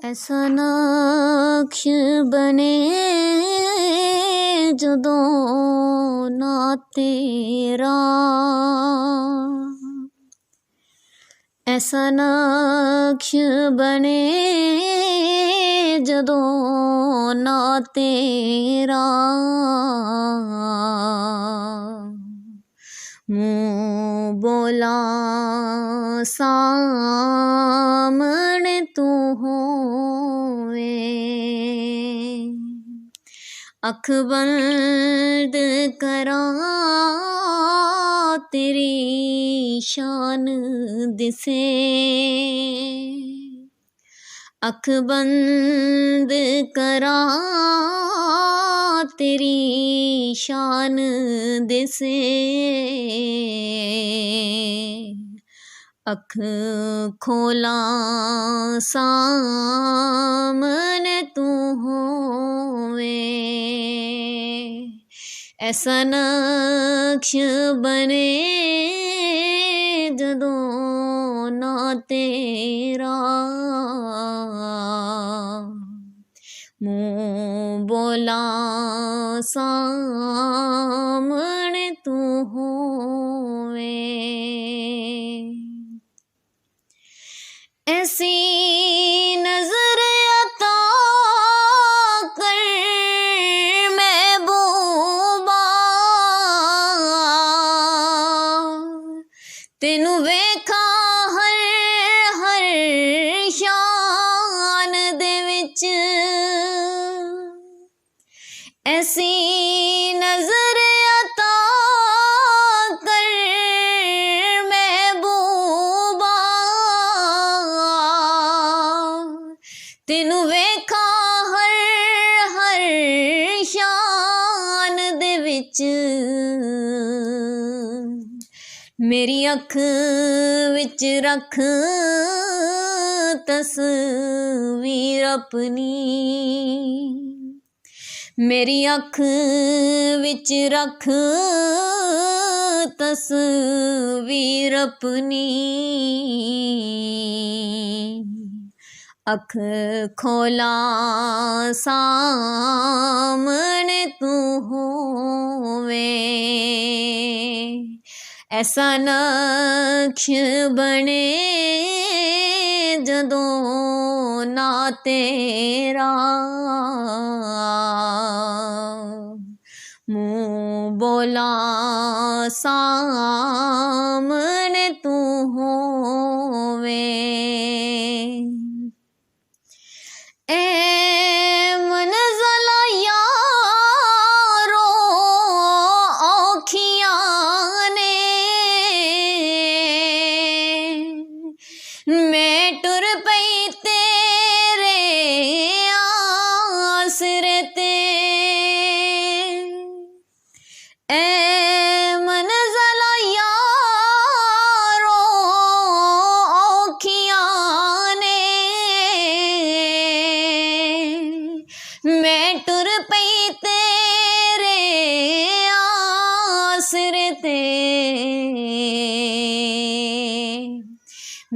ਐਸਾ ਨਕਸ਼ ਬਣੇ ਜਦੋਂ ਨਾ ਤੇਰਾ, ਐਸਾ ਨਕਸ਼ ਬਣੇ ਜਦੋਂ ਨਾ ਤੇਰਾ, ਮੂੰਹ ਬੋਲਾਂ ਸਾਹਮਣੇ ਤੂੰ ਹੋਵੇ, ਅੱਖ ਬੰਦ ਕਰਾਂ ਤੇਰੀ ਸ਼ਾਨ ਦਿਸੇ, ਅੱਖ ਬੰਦ ਕਰਾਂ ਤੇਰੀ ਸ਼ਾਨ ਦਿਸੇ, ਅੱਖ ਖੋਲਾਂ ਸਾਹਮਣੇ ਤੂੰ ਹੋਵੇ, ਐਸਾ ਨਕਸ਼ ਬਣੇ ਜਦੋਂ ਨਾ ਤੇਰਾ, ਮੂੰਹ ਬੋਲਾਂ ਸਾਹਮਣੇ ਤੂੰ ਹੋਵੇ, ऐसी नजर अता कर महबूबा, तेनू वेखा हर शान दे विच, ऐसी नजर अता कर महबूबा, तेनू वेखा हर शान दे विच, मेरी अख विच रख तस्वीर अपनी, मेरी अख विच रख तस्वीर अपनी, अख खोला सामने तू होवे, ऐसा नक्श बने जदों ना तेरा, मुँह बोला सामने तू होवे, ए मंज़िल यारो औखियां ने, मैं टुर पई तेरे आसरे ते, ए मंज़िल यारो औखियां ने, मैं टुर पई तेरे आसरे ते,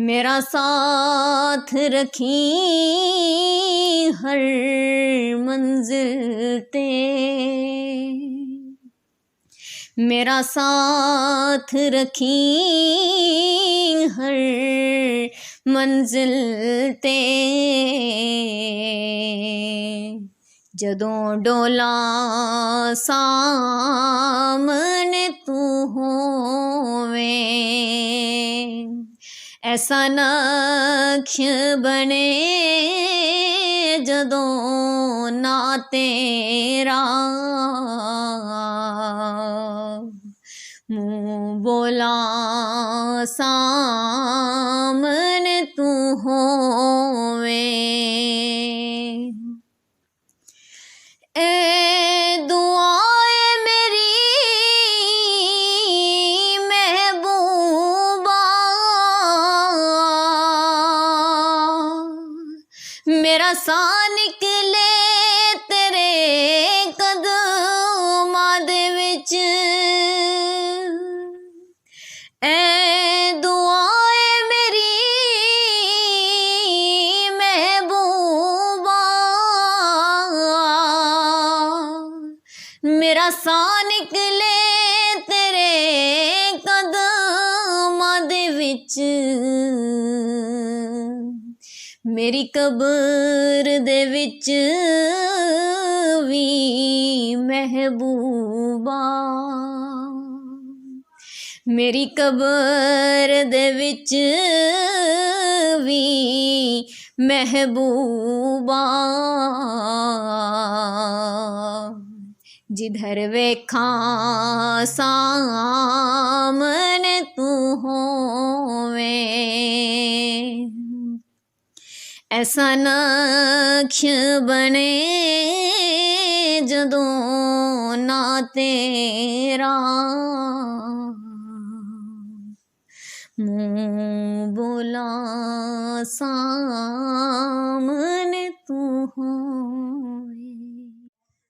मेरा साथ रखी हर मंजिल ते, मेरा साथ रखी हर मंजिल ते, जदों डोला सामने तू होवे, ऐसा नक्श बने जदों ना तेरा, मुँह बोला सामने तू होवे, ए दुआए मेरी महबूबा, मेरा सा निकले तेरे कदमां दे विच, ए दुआए मेरी महबूबा, ਮੇਰਾ ਸਾਹ ਨਿਕਲੇ ਤੇਰੇ ਕਦਮਾਂ ਦੇ ਵਿੱਚ, ਮੇਰੀ ਕਬਰ ਦੇ ਵਿੱਚ ਵੀ ਮਹਿਬੂਬਾ, ਮੇਰੀ ਕਬਰ ਦੇ ਵਿੱਚ ਵੀ ਮਹਿਬੂਬਾ, ਜਿਧਰ ਵੇਖਾਂ ਸਾਹਮਣੇ ਤੂੰ ਹੋਵੇਂ, ਐਸਾ ਨਕਸ਼ ਬਣੇ ਜਦੋਂ ਨਾ ਤੇਰਾ, ਮੂੰਹ ਬੋਲਾਂ ਸਾਂ